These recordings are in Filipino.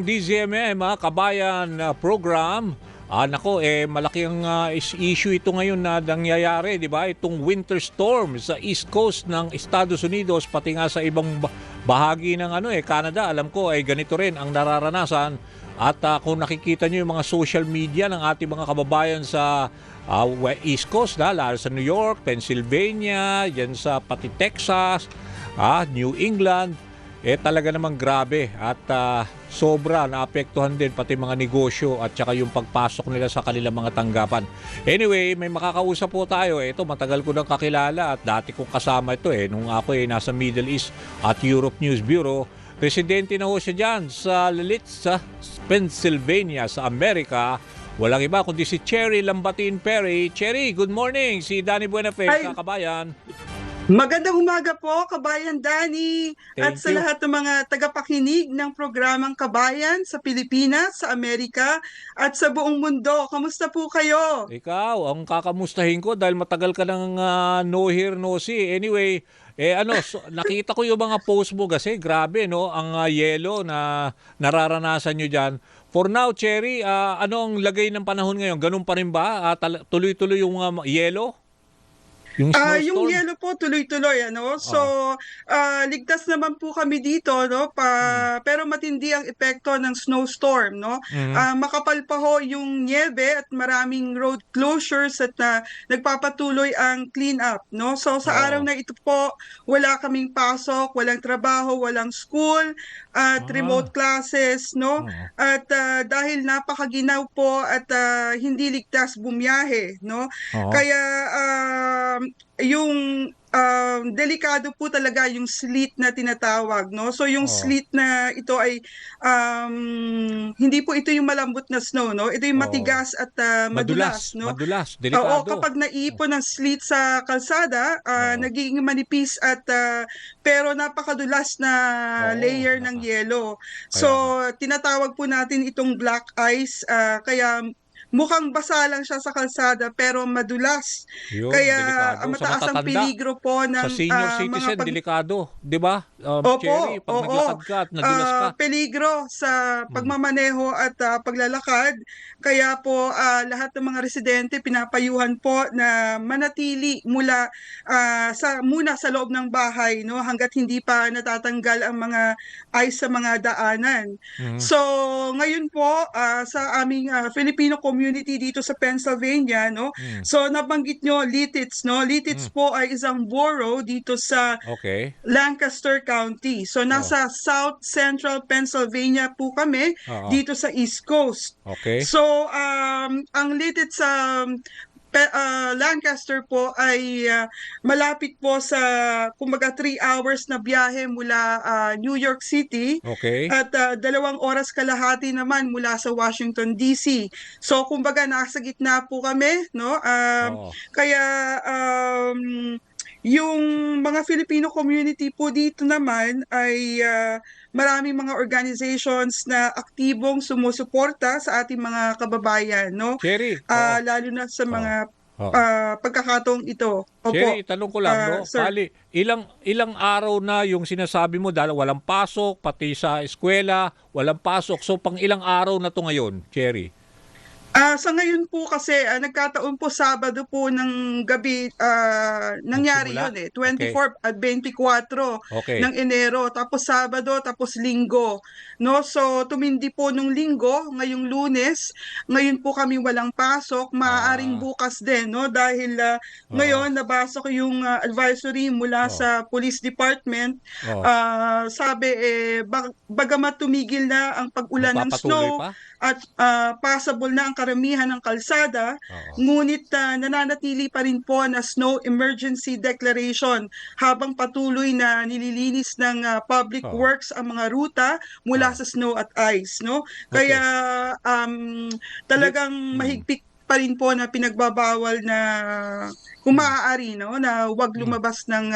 DZMM, kabayan program. Nako, malaki ang issue ito ngayon na nangyayari, di ba? Itong winter storm sa East Coast ng Estados Unidos, pati nga sa ibang bahagi ng Canada. Alam ko ay ganito rin ang nararanasan. At kung nakikita nyo yung mga social media ng ating mga kababayan sa East Coast, lalo sa New York, Pennsylvania, yan sa pati Texas, New England, talaga namang grabe at sobra naapektuhan din pati mga negosyo at saka yung pagpasok nila sa kanilang mga tanggapan. Anyway, may makakausap po tayo. Ito, matagal ko nang kakilala at dati kong kasama ito nung ako nasa Middle East at Europe News Bureau. Presidente na ho siya dyan sa Lititz, sa Pennsylvania, sa Amerika. Walang iba kundi si Cherry Lambatin Perry. Cherry, good morning. Si Danny Buenafe, kakabayan. Magandang umaga po, Kabayan Danny, at sa lahat ng mga tagapakinig ng programang Kabayan sa Pilipinas, sa Amerika, at sa buong mundo. Kamusta po kayo? Ikaw, ang kakamustahin ko dahil matagal ka nang no hear, no see. Anyway, nakita ko yung mga post mo kasi, grabe, no? Ang yelo na nararanasan nyo dyan. For now, Cherry, ano ang lagay ng panahon ngayon? Ganun pa rin ba? Tuloy-tuloy yung yelo? Yung yelo po tuloy-tuloy So ligtas naman po kami dito pero matindi ang epekto ng snowstorm makapal pa ho yung niebe at maraming road closures at nagpapatuloy ang clean up So sa araw na ito po wala kaming pasok, walang trabaho, walang school at remote classes at dahil napakaginaw po at hindi ligtas bumiyahe Kaya yung delikado po talaga yung sleet na tinatawag So yung sleet na ito ay hindi po ito yung malambot na snow Ito yung matigas at madulas Madulas, delikado. kapag naipon ng sleet sa kalsada nagiging manipis at pero napakadulas na layer ng yelo So tinatawag po natin itong black ice kaya mukhang basa lang siya sa kalsada pero madulas. Kaya mataas ang peligro po ng sa senior citizen, delikado, 'di ba? Cherry, pag naglakad ka at nadulas ka. Peligro sa pagmamaneho at paglalakad. Kaya po lahat ng mga residente pinapayuhan po na manatili muna sa loob ng bahay hangga't hindi pa natatanggal ang mga ice sa mga daanan. So ngayon po sa aming Filipino community dito sa Pennsylvania So nabanggit nyo Lititz Lititz po ay isang borough dito sa Lancaster County. So nasa South Central Pennsylvania po kami dito sa East Coast. So ang Lititz sa Lancaster po ay malapit po sa kumbaga 3 hours na biyahe mula New York City at 2 oras kalahati naman mula sa Washington DC. So kumbaga nasa gitna po kami kaya yung mga Filipino community po dito naman ay maraming mga organizations na aktibong sumusuporta sa ating mga kababayan Cherry, lalo na sa mga pagkakataong ito. Opo. Cherry, tanong ko lang Pali, ilang araw na yung sinasabi mo dahil walang pasok, pati sa eskwela, walang pasok. So pang ilang araw na to ngayon, Cherry? Sa ngayon po kasi nagkataon po Sabado po ng gabi nangyari yun 24 at 24 ng Enero tapos Sabado tapos Linggo So tumindi po nung Linggo ngayong Lunes ngayon po kami walang pasok maaaring bukas din dahil ngayon nabasa ko yung advisory mula sa Police Department sabi bagamat tumigil na ang pag-ulan ng snow at passable na ang karamihan ng kalsada, ngunit nananatili pa rin po na snow emergency declaration habang patuloy na nililinis ng public works ang mga ruta mula sa snow at ice. Kaya talagang mahigpit pa rin po na pinagbabawal na kung maaari na huwag lumabas ng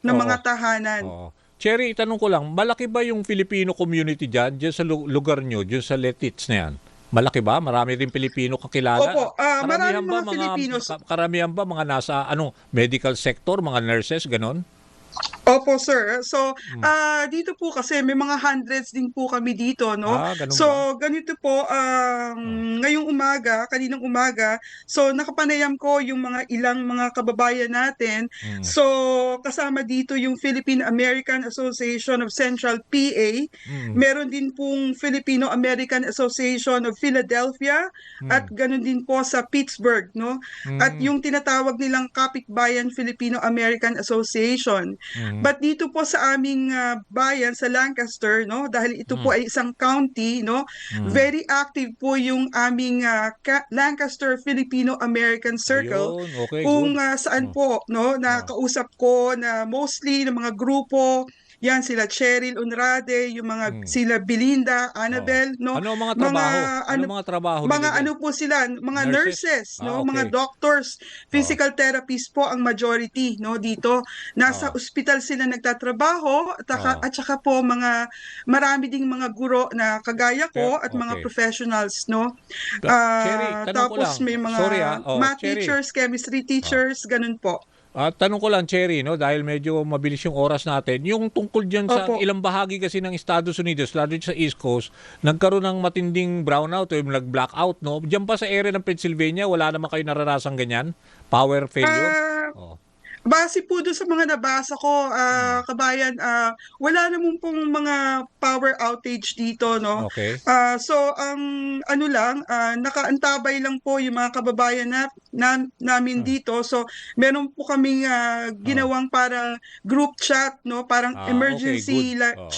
mga tahanan. Cherry, itanong ko lang, malaki ba yung Filipino community dyan sa lugar nyo, dyan sa Lititz na yan? Malaki ba? Marami rin Pilipino kakilala? Opo, maraming mga Filipinos. Karamihan ba mga nasa medical sector, mga nurses, ganon? Opo, sir. So, Hmm. dito po kasi may mga hundreds din po kami dito, no? Ganun ba? So, ganito po, Oh. ngayong umaga, kaninang umaga, so nakapanayam ko yung mga ilang mga kababayan natin. Hmm. So, kasama dito yung Philippine American Association of Central PA. Hmm. Meron din pong Filipino American Association of Philadelphia at Hmm. ganun din po sa Pittsburgh, no? At Hmm. yung tinatawag nilang Kapitbayan Filipino American Association. Hmm. But dito po sa aming bayan sa Lancaster, no, dahil ito Hmm. po ay isang county, no, Hmm. very active po yung aming Lancaster Filipino American Circle Ayun, okay, good. kung saan Oh. po, no, Oh. nakausap ko na mostly ng mga grupo, yan sila Cheryl Unrade, yung mga Hmm. sila Belinda, Oo. Annabel, no, Ano ang mga mga trabaho? Ano ano mga trabaho nila mga diyan? ano po sila, mga Nurses? nurses, no, mga Okay. doctors, Oo. physical therapists po ang majority, no, dito. Nasa Oo. ospital sila nagtatrabaho Oo. at saka po marami ding mga guro na kagaya ko at mga Okay. professionals, no. Cherry, tanong ko lang. Tapos may Sorry mga oh, math Cherry. teachers, chemistry Oh. teachers, ganun po. Tanong ko lang, Cherry, no, dahil medyo mabilis yung oras natin. Yung tungkol dyan sa Opo. ilang bahagi kasi ng Estados Unidos, lalo dyan sa East Coast, nagkaroon ng matinding brownout o yung nag-blackout, no? Diyan pa sa area ng Pennsylvania, wala naman kayo nararasang ganyan? Power failure? Ah, Oh. Base po doon sa mga nabasa ko, Hmm. kabayan, wala naman pong mga power outage dito, no? Okay. So, ang ano lang, nakaantabay lang po yung mga kababayan namin Hmm. dito. So, meron po kaming Oh. ginawang parang group chat, no? Parang Okay, good. emergency Oh.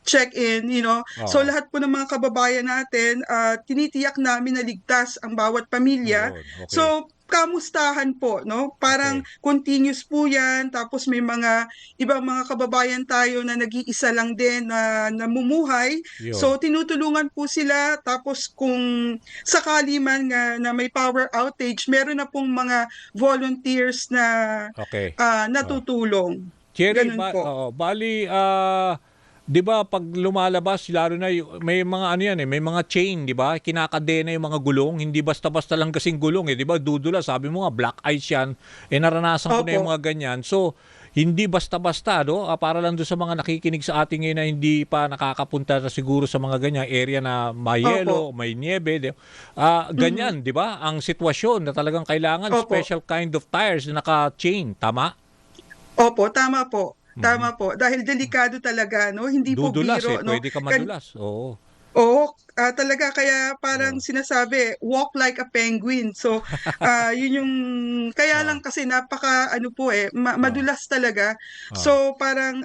check-in, you know. So, Oo. lahat po ng mga kababayan natin, tinitiyak namin na ligtas ang bawat pamilya. Ayun, okay. So, kamustahan po, no? Parang Okay. continuous po yan. Tapos may mga ibang mga kababayan tayo na nag-iisa lang din na namumuhay. Yun. So, tinutulungan po sila. Tapos kung sakali man na may power outage, meron na pong mga volunteers na Okay. Oh. natutulong. Cherry, Ganun po. bali, 'di ba pag lumalabas, lalo na may mga ano yan may mga chain, 'di ba? Kinakadena yung mga gulong, hindi basta-basta lang kasing gulong 'di ba? Dudula, sabi mo nga black ice yan. Naranasan ko na Opo. yung mga ganyan. So, hindi basta-basta, no? Para lang doon sa mga nakikinig sa ating ngayon na hindi pa nakakapunta na siguro sa mga ganyang area na may yelo, Opo. may niebe, Mhm. ganyan, 'di ba? Ang sitwasyon na talagang kailangan Opo. special kind of tires na naka-chain, tama? Opo, tama po. Mhm. Tama po. Dahil delikado talaga, no? Hindi po Dudulas, biro, no? pwede ka madulas, oo. Oo, talaga kaya parang Oo. sinasabi, walk like a penguin. So, yun yung kaya Oo. lang kasi napaka ano po Oo. madulas talaga. Oo. So, parang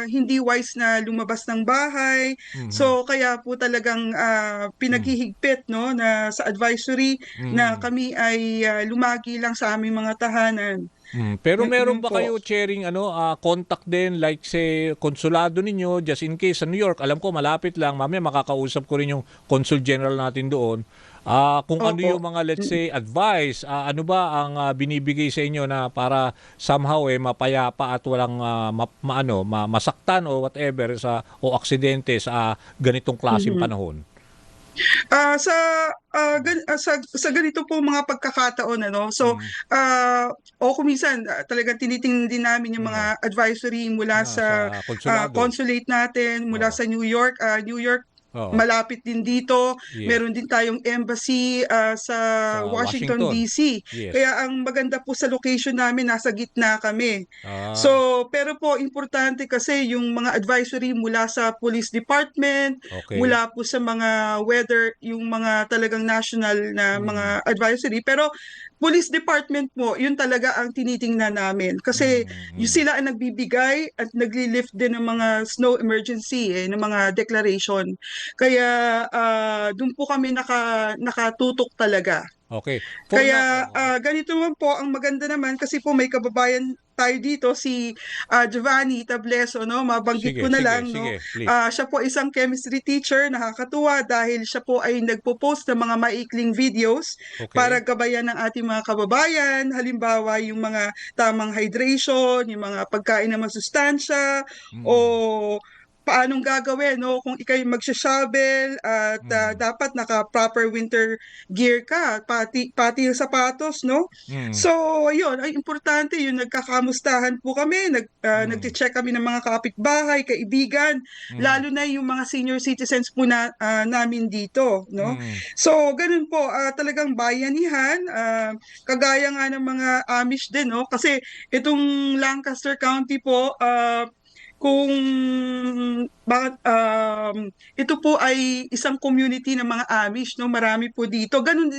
hindi wise na lumabas ng bahay. Mhm. So, kaya po talagang Hmm. pinaghihigpit, no, na sa advisory na Mm. kami ay lumagi lang sa aming mga tahanan. Pero meron Yun ba po. kayo sharing contact din like say konsulado ninyo just in case sa New York? Alam ko malapit lang. Mamaya makakausap ko rin yung Consul General natin doon. Kung ano Opo. yung mga let's say advice, ano ba ang binibigay sa inyo na para somehow mapayapa at walang masaktan o whatever o aksidente sa ganitong klaseng Mhm. panahon. Sa sa ganito po mga pagkakataon, ano, so Mm. o kung minsan talagang tinitingnan din namin yung Oo. mga advisory mula sa Sa konsulado. consulate natin mula Oo. sa New York Oo. malapit din dito. Yes. Meron din tayong embassy sa Sa Washington Washington. DC. Yes. Kaya ang maganda po sa location namin, nasa gitna kami. Ah, So, pero po importante kasi yung mga advisory mula sa Police Department, okay. mula po sa mga weather, yung mga talagang national na Mm. mga advisory. Pero Police Department po, yun talaga ang tinitingnan namin. Kasi yung Mm. sila ang nagbibigay at nagli-lift din ng mga snow emergency, ng mga declaration. Kaya doon po kami nakatutok talaga. Okay. Kaya ganito naman po, ang maganda naman kasi po may kababayan tayo dito si Giovanni Tableso, no? Mabanggit ko Sige, na sige, lang, no? sige, please. Siya po isang chemistry teacher, nakakatuwa dahil siya po ay nagpo-post ng mga maikling videos para Okay. gabayan ng ating mga kababayan. Halimbawa, yung mga tamang hydration, yung mga pagkain na masustansya Mm. o paanong gagawin, no? Kung ikay magsha-shovel at dapat naka-proper winter gear ka, pati yung sapatos, no? Mm. So, yun, ay importante yung nagkakamustahan po kami, nagche-check kami ng mga kapitbahay, kaibigan, lalo na yung mga senior citizens po namin dito, no? So, ganun po, talagang bayanihan, kagaya nga ng mga Amish din, no? Kasi itong Lancaster County po, kung bakit ito po ay isang community ng mga Amish, no, marami po dito, ganun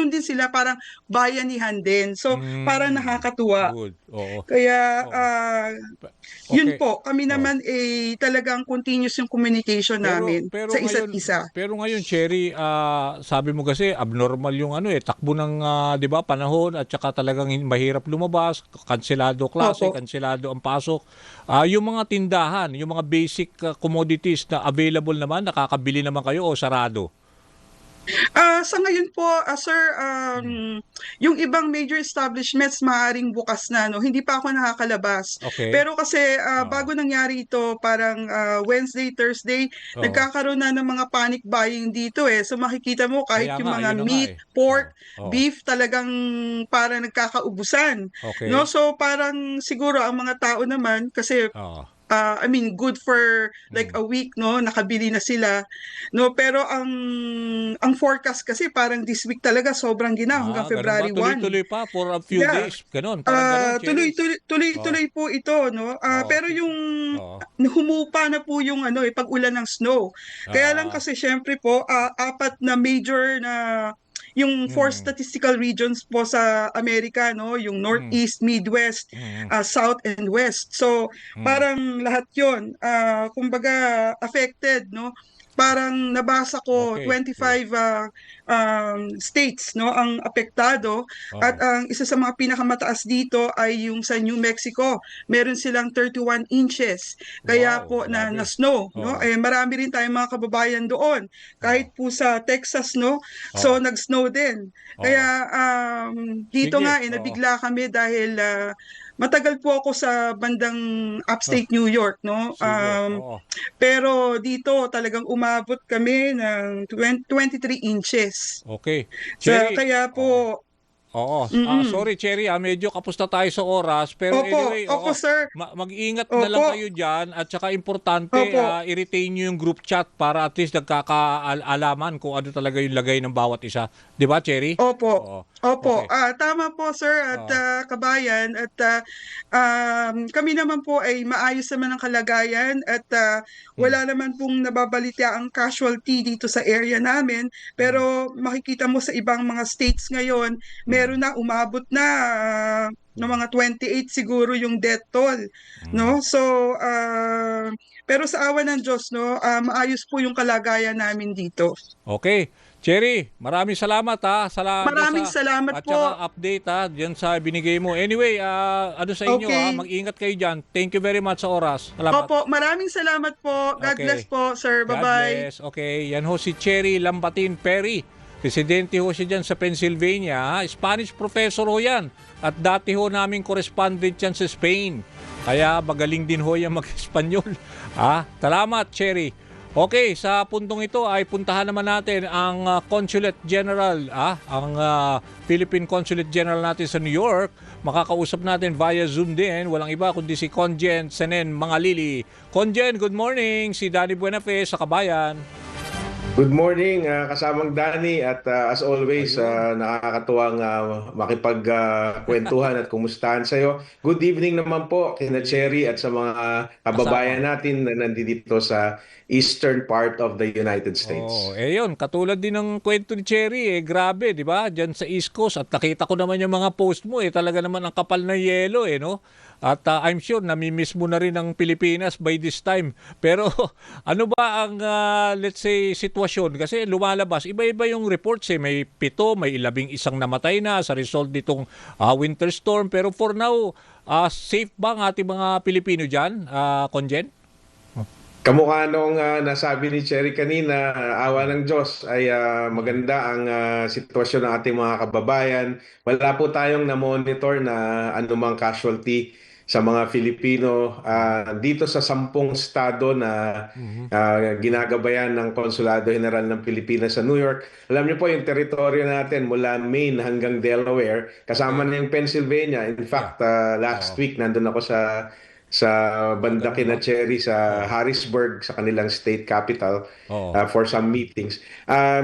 din sila, parang bayanihan din, so parang nakakatuwa. Good. Oo. Kaya yun Okay. po, kami naman talagang continuous yung communication namin sa isa't isa. Pero ngayon, Cherry, sabi mo kasi abnormal yung takbo ng 'di ba, panahon, at saka talagang mahirap lumabas, kanselado klase, Opo. kanselado ang pasok. Yung mga tindahan, yung mga basic commodities na available naman, nakakabili naman kayo o sarado? Sa ngayon po, sir, yung ibang major establishments maaaring bukas na, no? Hindi pa ako nakakalabas. Okay. Pero kasi bago nangyari ito, parang Wednesday, Thursday, Oo. nagkakaroon na ng mga panic buying dito eh. So makikita mo kahit Kaya yung nga, mga yun na nga meat, eh. pork, Oo. beef, talagang parang nagkakaubusan. Okay. No? So parang siguro ang mga tao naman, kasi Oo. I mean, good for like a week, no? Nakabili na sila, no? Pero ang forecast kasi parang this week talaga sobrang ginaw hanggang Ganun ba? February 1. Tuloy-tuloy pa for a few Yeah. days. Ganun, parang ganun, Cherry. Tuloy-tuloy po ito, no? Pero yung Oo. humupa na po yung pag-ulan ng snow. Kaya lang kasi syempre po, apat na major na yung four statistical regions po sa Amerika, no, yung Northeast, Midwest, South and West. So parang lahat 'yon kumbaga affected, no. Parang nabasa ko Okay. 25 states, no, ang apektado, at ang isa sa mga pinakamataas dito ay yung sa New Mexico. Meron silang 31 inches. Kaya Wow, po grabe. na snow, no. Marami rin tayong mga kababayan doon. Kahit po sa Texas, no. So nag-snow din. Kaya dito Sige. nga nabigla kami dahil matagal po ako sa bandang upstate New York, no. Sige. Oo. Pero dito talagang umabot kami ng 23 inches. Okay. Sa Cherry. kaya po Oo. Sorry, Cherry, medyo kapos na tayo sa oras. Pero Opo, anyway, opo, sir. mag-ingat na lang Opo. kayo dyan. At saka importante, Opo. i-retain nyo yung group chat para at least nagkakaalaman kung ano talaga yung lagay ng bawat isa. Di ba, Cherry? Opo. Oo. Opo. Okay. Tama po, sir, at kabayan, at kami naman po ay maayos naman ang kalagayan, at wala naman pong nababalita ang casualty dito sa area namin. Pero makikita mo sa ibang mga states ngayon, meron na, umabot na ng mga 28 siguro yung death toll, no. So pero sa awa ng Diyos, no, maayos po yung kalagayan namin dito. Okay. Cherry, maraming salamat Maraming salamat at po. saka update diyan sa binigay mo. Anyway, ano sa inyo Okay. mag-ingat kayo diyan. Thank you very much sa oras. Salamat. Opo, maraming salamat po. God Okay. bless po, sir. God Bye-bye. bless. Okay, yan ho si Cherry Lambatin Perry. Residente ho siya dyan sa Pennsylvania. Spanish professor ho yan. At dati ho naming correspondent yan sa Spain. Kaya magaling din ho yan mag-Espanyol. Salamat, Cherry. Okay, sa puntong ito ay puntahan naman natin ang Consulate General, ang Philippine Consulate General natin sa New York. Makakausap natin via Zoom din. Walang iba kundi si Conjen Senen Mangalili. Conjen, good morning. Si Danny Buenafe sa Kabayan. Good morning, kasamang Danny, at as always, nakakatuwang makipagkwentuhan at kumustahan sa iyo. Good evening naman po kina Cherry at sa mga kababayan natin na nandito sa eastern part of the United States. Yun, katulad din ng kwento ni Cherry, grabe, di ba? Diyan sa East Coast, at nakita ko naman yung mga post mo, talaga naman ang kapal ng yelo, no? At I'm sure namimiss mo na rin ang Pilipinas by this time. Pero ano ba ang let's say sitwasyon? Kasi lumalabas, iba-iba yung reports May 7, may 11 namatay na sa result nitong winter storm. Pero for now, safe ba ang ating mga Pilipino dyan, Conjen? Kamukha nung nasabi ni Cherry kanina, awa ng Diyos ay maganda ang sitwasyon ng ating mga kababayan. Wala po tayong na-monitor na anumang casualty sa mga Filipino dito sa 10 estado na ginagabayan ng Konsulado General ng Pilipinas sa New York. Alam niyo po yung teritoryo natin mula Maine hanggang Delaware, kasama na yung Pennsylvania. In fact, last week nandun ako sa banda kina Cherry sa Harrisburg, sa kanilang state capital for some meetings.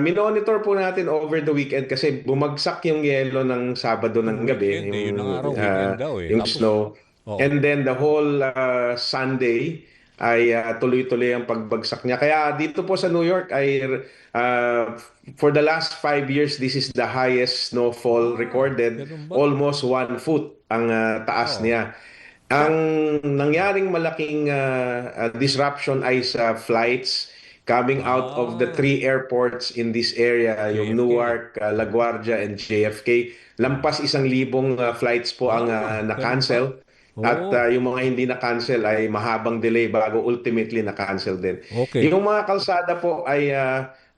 Minonitor po natin over the weekend kasi bumagsak yung yelo ng Sabado ng gabi, Weekend, yun ang araw, weekend daw yung Tapos, snow. And then the whole Sunday ay tuloy-tuloy ang pagbagsak niya. Kaya dito po sa New York ay for the last 5 years, this is the highest snowfall recorded. ganun ba? Almost 1 foot ang taas niya. Ang nangyaring malaking disruption ay sa flights coming out of the 3 airports in this area, yung JFK. Newark, LaGuardia, and JFK. Lampas 1,000 flights po ang na-cancel. At yung mga hindi na-cancel ay mahabang delay bago ultimately na-cancel din. Okay. Yung mga kalsada po ay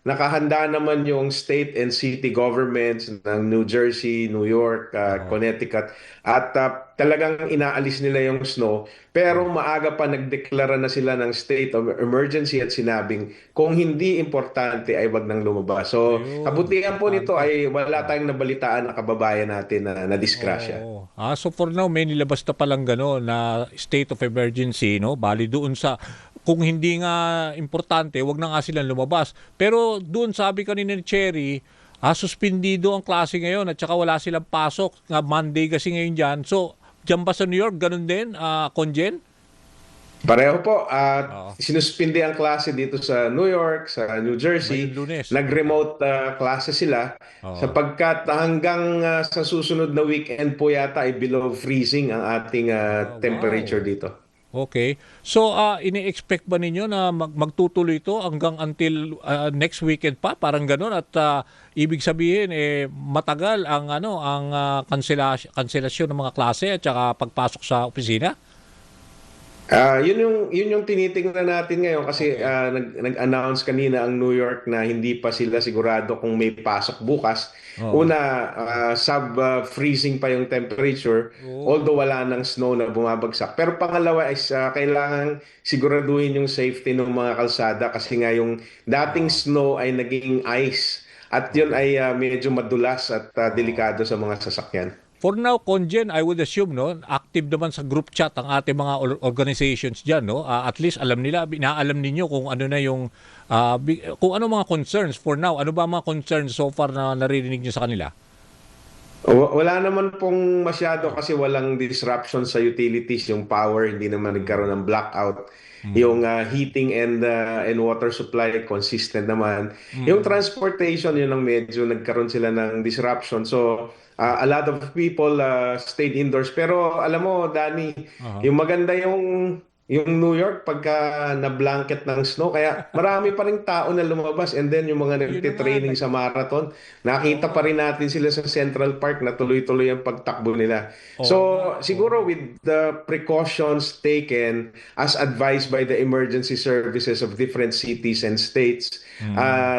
nakahanda naman yung state and city governments ng New Jersey, New York, Connecticut at talagang inaalis nila yung snow pero maaga pa nagdeklara na sila ng state of emergency at sinabing kung hindi importante ay wag nang lumabas. So kabutihan po nito ay wala tayong nabalitaan na kababayan natin na nadisgrasya. So for now may nilabas na palang gano'n na state of emergency, no? Bali doon sa kung hindi nga importante, wag na nga silang lumabas. Pero doon sabi kanina ni Cherry, suspendido ang klase ngayon at saka wala silang pasok. Monday kasi ngayon dyan. So, dyan ba sa New York, ganun din, Conjen? Pareho po. Sinuspindi ang klase dito sa New York, sa New Jersey. Ngayong Lunes. Nag-remote klase sila sapagkat hanggang sa susunod na weekend po yata ay below freezing ang ating temperature dito. Okay. So, ini-expect ba ninyo na magtutuloy ito hanggang until next weekend pa? Parang gano'n at ibig sabihin matagal ang kanselasyon ng mga klase at saka pagpasok sa opisina? Yun yung tinitingnan natin ngayon kasi nag-announce kanina ang New York na hindi pa sila sigurado kung may pasok bukas. Una, sub-freezing pa yung temperature although wala ng snow na bumabagsak. Pero pangalawa is kailangan siguraduhin yung safety ng mga kalsada kasi nga yung dating snow ay naging ice at yun ay medyo madulas at delikado sa mga sasakyan. For now, Conjen, I would assume, no, active naman sa group chat ang ating mga organizations dyan, no? At least alam nila, inaalam ninyo kung ano na yung, kung ano mga concerns for now. Ano ba mga concerns so far na naririnig nyo sa kanila? Wala naman pong masyado kasi walang disruption sa utilities, yung power, hindi naman nagkaroon ng blackout. Yung heating and water supply consistent naman. Yung transportation, yun ang medyo nagkaroon sila ng disruption. So, a lot of people stayed indoors. Pero alam mo, Danny, yung maganda yung New York pagka na-blanket ng snow. Kaya marami pa rin tao na lumabas. And then yung mga nagtitraining sa marathon, nakita pa rin natin sila sa Central Park na tuloy-tuloy ang pagtakbo nila. So siguro with the precautions taken as advised by the emergency services of different cities and states,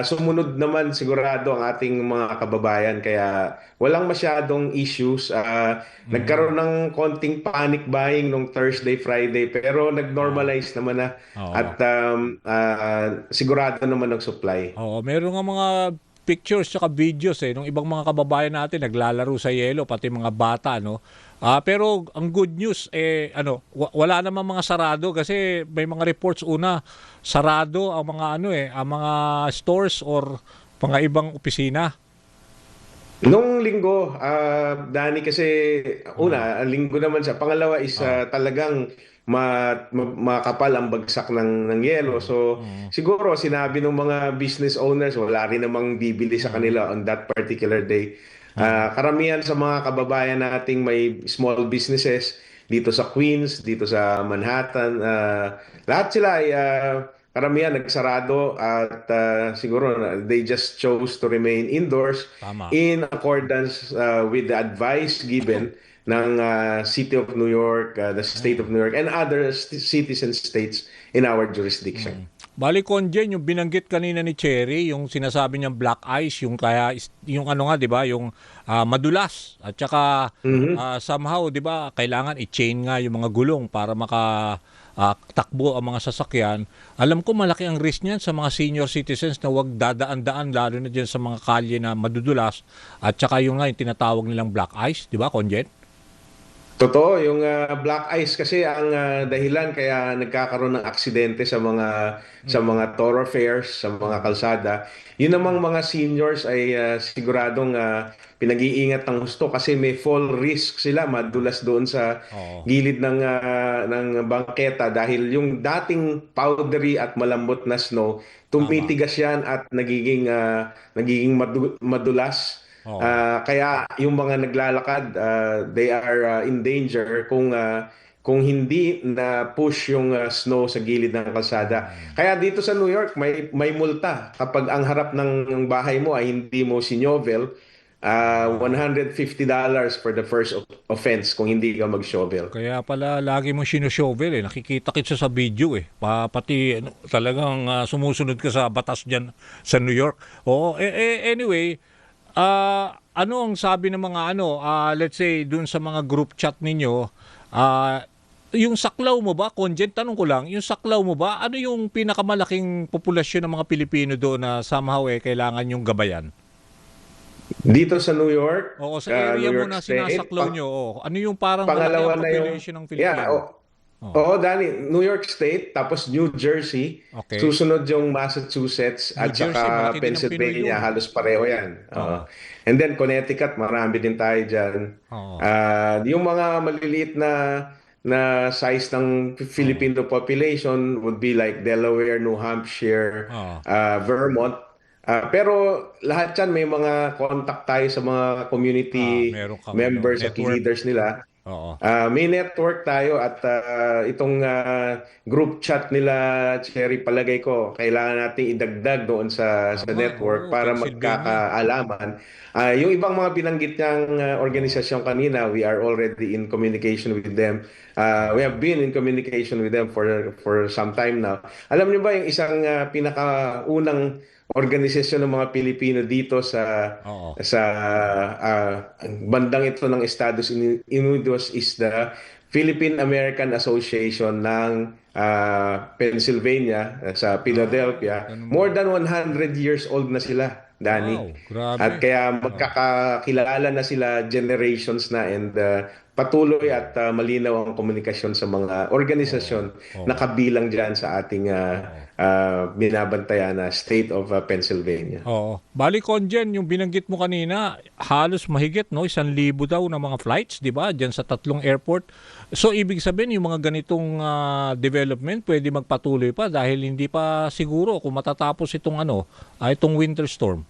sumunod naman sigurado ang ating mga kababayan. Kaya walang masyadong issues. Nagkaroon ng konting panic buying nung Thursday, Friday, pero nag-normalize naman na at sigurado naman ng supply. Meron nga mga pictures at videos nung ibang mga kababayan natin naglalaro sa yelo, pati mga bata, no. Pero ang good news wala namang mga sarado kasi may mga reports sarado ang mga ang mga stores or mga ibang opisina. Nung linggo, Dani, kasi una, linggo naman siya. Pangalawa is talagang makapal ang bagsak ng yelo. So siguro sinabi ng mga business owners, wala rin namang bibili sa kanila on that particular day. Karamihan sa mga kababayan nating may small businesses dito sa Queens, dito sa Manhattan, lahat sila ay karamihan nagsarado at siguro they just chose to remain indoors. Tama. In accordance with the advice given ng City of New York, the State of New York, and other cities and states in our jurisdiction. Bali Conjen, yung binanggit kanina ni Cherry, yung sinasabi niyang black ice, yung kaya yung ano nga 'di ba, yung madulas at saka somehow 'di ba, kailangan i-chain nga yung mga gulong para takbo ang mga sasakyan. Alam ko malaki ang risk niyan sa mga senior citizens na wag dadaan-daan lalo na diyan sa mga kalye na madudulas at saka yung nga yung tinatawag nilang black ice, 'di ba, Conjen? Totoo, yung black ice kasi ang dahilan kaya nagkakaroon ng aksidente sa mga thoroughfares, sa mga kalsada. Yun namang mga seniors ay siguradong pinag-iingat ng husto kasi may fall risk sila madulas doon sa Oo. gilid ng bangketa dahil yung dating powdery at malambot na snow Tama. tumitigas yan at nagiging madulas. Oo. Kaya yung mga naglalakad, they are in danger kung hindi na push yung snow sa gilid ng kalsada. Kaya dito sa New York, may multa kapag ang harap ng bahay mo ay hindi mo sinyovel, $150 for the first offense kung hindi ka mag-shovel. Kaya pala lagi mo sinushovel eh. Nakikita kita sa video eh. Pati ano, talagang sumusunod ka sa batas dyan sa New York. Oo, anyway, ano ang sabi ng mga let's say dun sa mga group chat ninyo, yung saklaw mo ba, Conjen, tanong ko lang, yung saklaw mo ba, ano yung pinakamalaking populasyon ng mga Pilipino doon na somehow kailangan yung gabayan? Dito sa New York, Oo, sa area New mo York na State, sinasaklaw nyo, ano yung parang malaki pangalawa ang na yung, population ng yeah, Pilipino? Oo. Oo, Danny, New York State, tapos New Jersey, Okay. susunod yung Massachusetts New at Jersey, saka malaki din ang Pinoy Pennsylvania, doon. halos pareho yan. Oo. And then Connecticut, marami din tayo dyan. Oo. Yung mga maliliit na size ng Filipino population would be like Delaware, New Hampshire, Oo. Vermont. Pero lahat yan may mga contact tayo sa mga community Meron kang members at network. leaders nila. Oo. May network tayo at itong group chat nila, Cherry, palagay ko, kailangan nating idagdag doon sa Tama, network oo, para Pennsylvania. magkakaalaman. Yung ibang mga binanggit niyang organisasyon kanina, we are already in communication with them. We have been in communication with them for some time now. Alam niyo ba yung isang pinakaunang organisasyon ng mga Pilipino dito sa Oo. bandang ito ng Estados Unidos is the Philippine American Association ng Pennsylvania, sa Philadelphia. ganun ba? More than 100 years old na sila, Danny. Wow, grabe. At kaya magkakakilala na sila generations na and patuloy at malinaw ang komunikasyon sa mga organisasyon na kabilang dyan sa ating binabantayan na state of Pennsylvania. Oo. Bali Conjen, yung binanggit mo kanina, halos mahigit 1,000 daw na mga flights, 'di ba? Diyan sa 3 airport. So ibig sabihin yung mga ganitong development pwede magpatuloy pa dahil hindi pa siguro kung matatapos itong winter storm.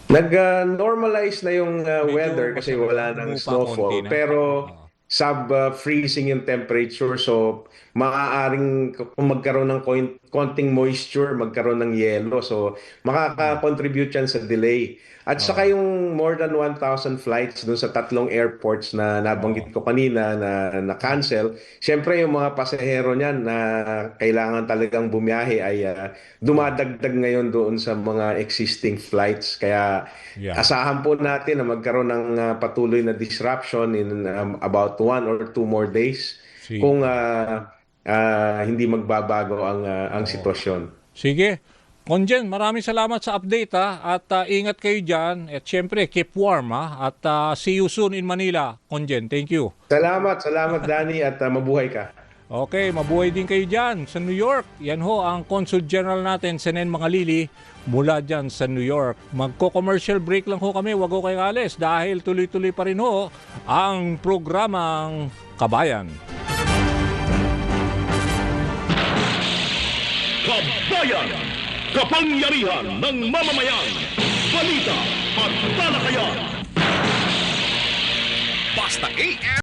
Nag-normalize na yung weather kasi masama, wala ng bumupa snowfall konti na. pero Oo. sub-freezing yung temperature so maaaring kung magkaroon ng konting moisture, magkaroon ng yelo so makaka-contribute yan sa delay. At saka yung more than 1,000 flights dun sa 3 airports na nabanggit ko kanina na cancel, syempre yung mga pasahero niyan na kailangan talagang bumiyahe ay dumadagdag ngayon doon sa mga existing flights. Kaya Yeah. asahan po natin na magkaroon ng patuloy na disruption in about 1 or 2 more days Sige. kung hindi magbabago ang sitwasyon. Sige. Conjen, maraming salamat sa update at ingat kayo diyan at syempre keep warm at see you soon in Manila. Conjen, thank you. Salamat Danny at mabuhay ka. Okay, mabuhay din kayo dyan sa New York. Yan ho ang Consul General natin, Senen Mangalili, mula dyan sa New York. Magko-commercial break lang ho kami, wag ho kayong alis dahil tuloy-tuloy pa rin ho ang programang Kabayan. Kabayan! Kapangyarihan ng mamamayan! Balita at talakayan! Basta AM!